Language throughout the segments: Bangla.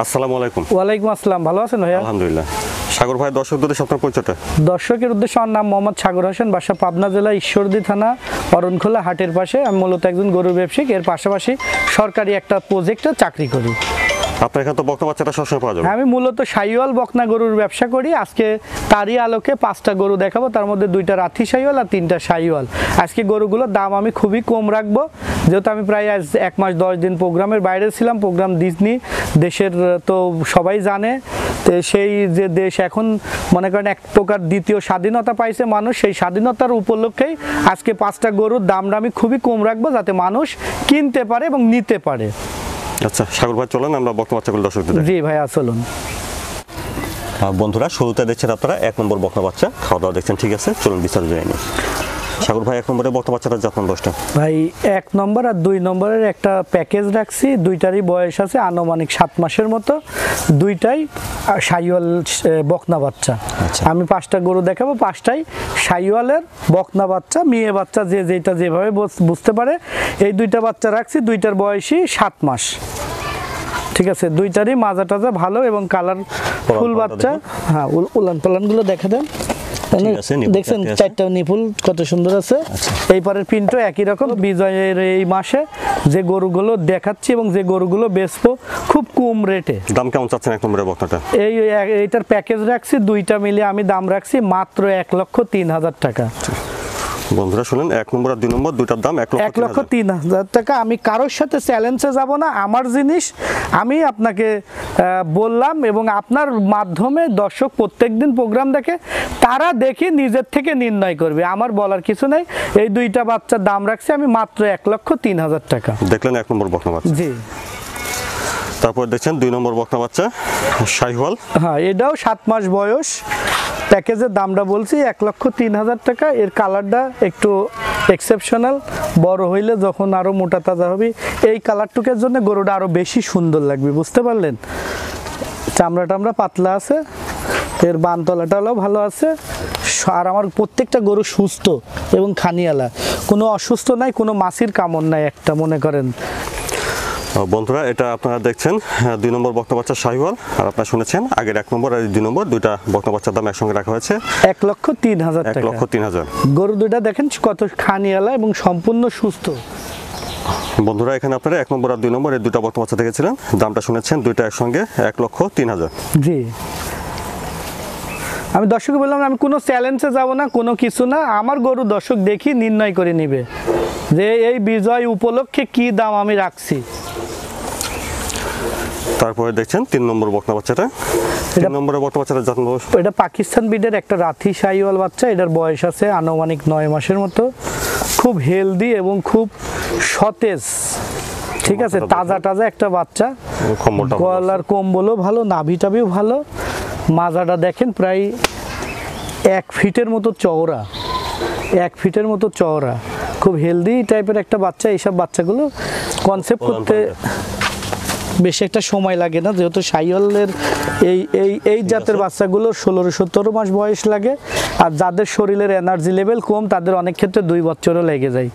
আসসালামু আলাইকুম। ওয়ালাইকুম আসসালাম, ভালো আছেন ভাইয়া? আলহামদুলিল্লাহ। সাগর ভাই, দর্শকদের আপনার পরিচয়টা? দর্শকের উদ্দেশ্যে আমার নাম মোহাম্মদ সাগর হোসেন, বাসা পাবনা জেলা ঈশ্বরদী থানা অরণখোলা হাটের পাশে। আমি মূলত একজন গরুর ব্যবসায়ী, এর পাশাপাশি সরকারি একটা প্রজেক্টে চাকরি করি। আপনার এখানে তো বকনা বাচ্চাটা সবসময় পাওয়া যাবে। আমি মূলত শাহিওয়াল বকনা গরুর ব্যবসা করি। আজকে তারই আলোকে 5টা গরু দেখাবো, তার মধ্যে 2টা রাথি শাহিওয়াল আর 3টা শাহিওয়াল। আজকে গরুগুলোর দাম আমি খুবই কম রাখবো, যেহেতু আমি প্রায় আজ 1 মাস 10 দিন প্রোগ্রামের বাইরে ছিলাম। প্রোগ্রাম দিসনি, দেশের তো সবাই জানে, তো সেই যে দেশ এখন মনে করেন এক প্রকার দ্বিতীয় স্বাধীনতা পাইছে মানুষ, সেই স্বাধীনতার উপলক্ষেই আজকে 5টা গরুর দামটা আমি খুবই কম রাখবো, যাতে মানুষ কিনতে পারে এবং নিতে পারে। আচ্ছা সাগর ভাই, চলেন আমরা বকনা বাচ্চাগুলো দর্শকদের দেখাই। জি ভাইয়া, চলুন। বন্ধুরা, শুরুতে দেখছেন আপনারা 1 নম্বর বকনা বাচ্চা, খাওয়া দাওয়া দেখছেন, ঠিক আছে? চলুন বিস্তারিত জেনে নিই। সাগর ভাই, 1 নম্বরে বকনা বাচ্চাটার জাত দশটা ভাই 1 নম্বর আর 2 নম্বরের একটা প্যাকেজ রাখছি। 2টারই বয়স আছে আনুমানিক 7 মাসের মতো। 2টাই শাহিওয়াল বকনা বাচ্চা। আমি 5টা গরু দেখাবো, 5টাই শাহিওয়ালের বকনা বাচ্চা, মেয়ে বাচ্চা, যে যেটা যেভাবে বুঝতে পারে। এই 2টা বাচ্চা রাখছি, 2টার বয়সই 7 মাস। ঠিক আছে, 2টারই মাজা টাজা ভালো এবং কালার ফুল বাচ্চা। হ্যাঁ, উলান পালানগুলো দেখা দেন। দেখছেন 4টা নিপুল কত সুন্দর আছে। এই পারের প্রিন্টও একই রকম। বিজয়ের এই মাসে যে গরুগুলো দেখাচ্ছি এবং যে গরুগুলো বেচবো খুব কম রেটে। দাম কেমন চাচ্ছেন 1 নম্বরের বকনাটা? এইটার প্যাকেজ রাখছি, 2টা মিলে আমি দাম রাখছি মাত্র 1,03,000 টাকা। বন্ধুরা শুনেন, 1 নম্বর আর 2 নম্বর দুইটার দাম 1,03,000 টাকা। আমি কারোর সাথে চ্যালেঞ্জে যাব না, আমার জিনিস আমি আপনাকে বললাম, এবং আপনার মাধ্যমে দর্শক প্রত্যেকদিন প্রোগ্রাম দেখে, তারা দেখে নিজের থেকে নির্ণয় করবে, আমার বলার কিছু নেই। এই 2টা বাচ্চার দাম রাখছি আমি মাত্র 1,03,000 টাকা। দেখলেন 1 নম্বর বকনা বাচ্চা। জি। তারপর দেখছেন 2 নম্বর বকনা বাচ্চা, শাহিওয়াল। হ্যাঁ, এটাও 7 মাস বয়স। প্যাকেজের দামটা বলছি 1,03,000 টাকা। এর কালারটা একটু এক্সেপশনাল, বড় হইলে যখন আরো মোটা তাজা হবে এই কালারটুকের জন্য গরুটা আরো বেশি সুন্দর লাগবে, বুঝতে পারলেন? চামড়া টামড়া পাতলা আছে, এর বানতলাটাও ভালো আছে। আর আমার প্রত্যেকটা গরু সুস্থ এবং খানিয়ালা, কোনো অসুস্থ নাই, কোনো মাছির কামড় নাই একটা, মনে করেন। বন্ধুরা, এটা আপনারা দেখছেন 2 নম্বর বকনা বাচ্চা শাহিওয়াল, আর আপনারা শুনেছেন আগের 1 নম্বর আর 2 নম্বর দুইটা বকনা বাচ্চার দাম একসঙ্গে রাখা হয়েছে 1,03,000 টাকা। 1,03,000। গরু দুইটা দেখেন কত খানিয়ালা এবং সম্পূর্ণ সুস্থ। বন্ধুরা, এখানে আপনারা 1 নম্বর আর 2 নম্বর এই দুইটা বকনা বাচ্চা দেখেছিলেন, দামটা শুনেছেন, দুইটা একসঙ্গে 1,03,000। জি। আমি দর্শক বললাম, আমি কোনো চ্যালেঞ্জে যাব না, কোনো কিছু না। আমার গরু দর্শক দেখি নির্ণয় করে নেবে যে এই বিজয় উপলক্ষে কি দাম আমি রাখছি। তারপরে দেখছেন 3 নম্বর বকনা বাচ্চাটা। 3 নম্বরের বকনা বাচ্চাটা যত্ন, এটা পাকিস্তান ব্রিডের একটা রাথি শাহিওয়াল বাচ্চা। এটার বয়স আছে আনুমানিক 9 মাসের মতো। খুব হেলদি এবং খুব সতেজ, ঠিক আছে, তাজা তাজা একটা বাচ্চা। গলার কম্বলও ভালো, নাভি টাভিও ভালো। মাজাটা দেখেন প্রায় 1 ফিটের মতো চওড়া, 1 ফিটের মতো চওড়া। খুব হেলদি টাইপের একটা বাচ্চা। এইসব বাচ্চাগুলো কনসেপ্ট করতে বেশি একটা সময় লাগে না, যেহেতু শাহিওয়ালের এই জাতের বাচ্চাগুলো 16-17 মাস বয়স লাগে। আর যাদের শরীরের এনার্জি লেভেল কম, তাদের অনেক ক্ষেত্রে 2 বছরও লেগে যায়।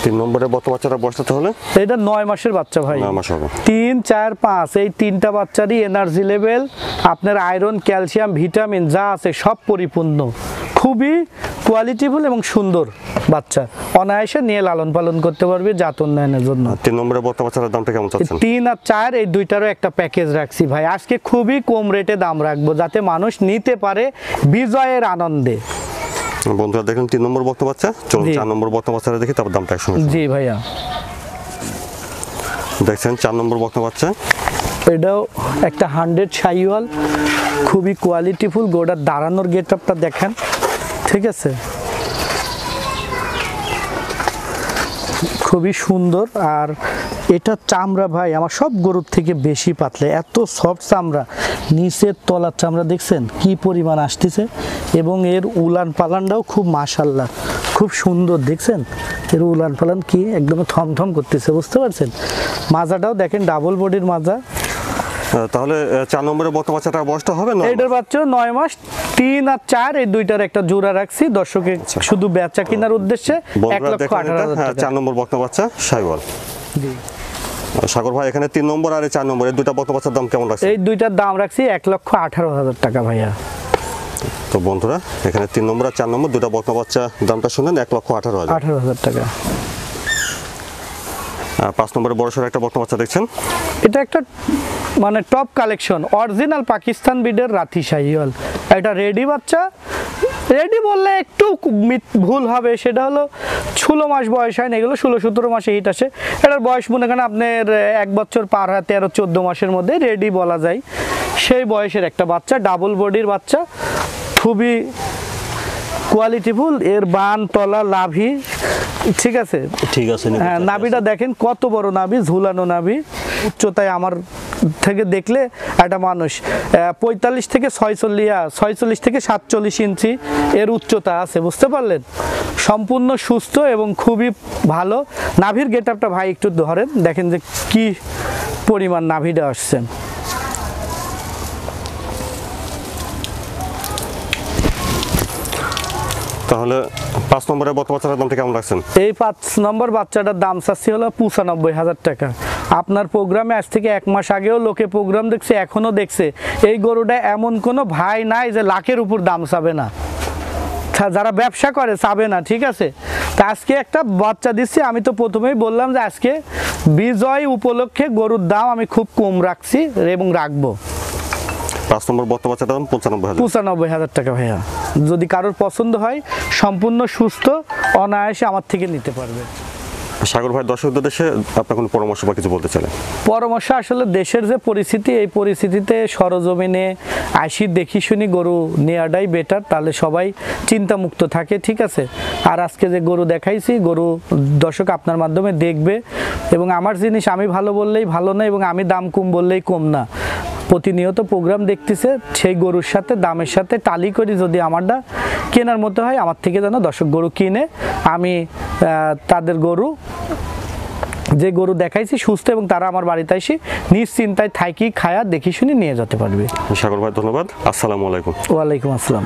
3 নম্বরের বকনা বাচ্চাটা বয়সটা তাহলে এটা 9 মাসের বাচ্চা ভাই। 9 মাস হবে। 3, 4, 5 এই 3টা বাচ্চারই এনার্জি লেভেল, আপনার আয়রন, ক্যালসিয়াম, ভিটামিন যা আছে সব পরিপূর্ণ। খুবই কোয়ালিটিফুল এবং সুন্দর বাচ্চা, অনায়াসে নিয়ে লালন পালন করতে পারবে জাত উন্নয়নের জন্য। 3 নম্বরের বকনা বাচ্চার দামটা কেমন চাচ্ছেন? 3 আর 4 এই দুইটারও একটা প্যাকেজ রাখছি ভাই। আজকে খুবই কম রেটে দাম রাখবো, যাতে মানুষ নিতে পারে বিজয়ের আনন্দে। বন্ধুরা দেখুন 3 নম্বর বকনা বাচ্চা। চলুন 4 নম্বর বকনা বাচ্চাটা দেখি, তারপর দামটা একসঙ্গে। জি ভাইয়া, দেখছেন 4 নম্বর বকনা বাচ্চা। এটাও একটা 100 শাহিওয়াল, খুবই কোয়ালিটিফুল। গোটার দাঁড়ানোর গেট আপটা দেখেন, ঠিক আছে, খুবই সুন্দর। আর এটা চামড়া ভাই আমার সব গরুর থেকে বেশি পাতলা, এত সফট চামড়া। নিচের তলার চামড়া দেখছেন কি পরিমাণ আসতেছে, এবং এর উলান পালানটাও খুব মাশাআল্লাহ খুব সুন্দর। দেখছেন এর উলান পালান কি একদম থমথম করতেছে, বুঝতে পারছেন? মাজাটাও দেখেন ডাবল বডির মাজা। তাহলে 4 নম্বরের বকনা বাচ্চাটার বয়সটা হবে না? এটার বাচ্চা 9 মাস। 3 আর 4 এই দুইটার একটা জোড়া রাখছি দর্শকের শুধু বেচা কেনার উদ্দেশ্যে 1,18,000 টাকা। 4 নম্বর বকনা বাচ্চা শাহিওয়াল। সাগর ভাই এখানে 3 নম্বর আর 4 নম্বর এই দুইটা বকনা বাচ্চার দাম কেমন রাখছেন? এই দুইটার দাম রাখছি 1,18,000 টাকা ভাইয়া। তো বন্ধুরা এখানে 3 নম্বর আর 4 নম্বর দুইটা বকনা বাচ্চা দামটা শুনেন 1,18,000। 18,000 টাকা। 5 নম্বরে বড়সড় একটা বকনা বাচ্চা দেখছেন, এটা একটা মানে টপ কালেকশন অরিজিনাল পাকিস্তান ব্রিডের রাথি শাহিওয়াল। এটা রেডি বাচ্চা, রেডি বললে একটু ভুল হবে, সেটা হলো 16 মাস বয়স হয় না, এগুলো 16-17 মাসে হিট আসে। এটার বয়স মনে করেন আপনার 1 বছর পার হয়, 13-14 মাসের মধ্যে রেডি বলা যায়। সেই বয়সের একটা বাচ্চা, ডাবল বডির বাচ্চা, খুবই কোয়ালিটিফুল। এর বান তলা লাভি ঠিক আছে, ঠিক আছে। হ্যাঁ, নাভিটা দেখেন কত বড় নাভি, ঝুলানো নাভি। উচ্চতায় আমার থেকে দেখলে একটা মানুষ 45 থেকে 46 থেকে 47 ইঞ্চি এর উচ্চতা আছে, বুঝতে পারলেন। সম্পূর্ণ সুস্থ এবং খুবই ভালো। নাভির গেট আপটা ভাই একটু ধরেন, দেখেন যে কি পরিমাণ নাভিটা আসছে। তাহলে 5 নম্বরের বকনা বাচ্চার দামটা কেমন রাখছেন? এই 5 নম্বর বাচ্চাটার দাম চাচ্ছি হলো 95,000 টাকা। আপনার প্রোগ্রামে আজ থেকে 1 মাস আগেও লোকে প্রোগ্রাম দেখছে, এখনো দেখছে। এই গরুটা এমন কোনো ভাই নাই যে লাখের উপর দাম চাবে না, যারা ব্যবসা করে চাবে না, ঠিক আছে। তা আজকে একটা বাচ্চা দিচ্ছি, আমি তো প্রথমেই বললাম যে আজকে বিজয় উপলক্ষে গরুর দাম আমি খুব কম রাখছি এবং রাখবো। 5 নম্বর বকনা বাচ্চার দাম 95,000। 95,000 টাকা ভাইয়া। যদি কারোর পছন্দ হয়, সম্পূর্ণ সুস্থ, অনায়াসে আমার থেকে নিতে পারবে। সাগর ভাই দর্শকদের দেশে আপনার কোনো পরামর্শ বা কিছু বলতে চাইলেন? পরামর্শ আসলে দেশের যে পরিস্থিতি, এই পরিস্থিতিতে সরজমিনে আসি দেখি শুনি গরু নেওয়াটাই বেটার, তাহলে সবাই চিন্তামুক্ত থাকে, ঠিক আছে। আর আজকে যে গরু দেখাইছি, গরু দর্শক আপনার মাধ্যমে দেখবে, এবং আমার জিনিস আমি ভালো বললেই ভালো না, এবং আমি দাম কম বললেই কম না। প্রতিনিয়ত প্রোগ্রাম দেখতেছে, সেই গরুর সাথে দামের সাথে টালি করি, যদি আমারটা কেনার মতো হয় আমার থেকে যেন দর্শক গরু কিনে, আমি তাদের গরু যে গরু দেখাইছি সুস্থ, এবং তারা আমার বাড়িতে এসে নিশ্চিন্তায় থাকি খায়া দেখি শুনি নিয়ে যেতে পারবে। সাগর ভাই ধন্যবাদ, আসসালামু আলাইকুম। ওয়ালাইকুম আসসালাম।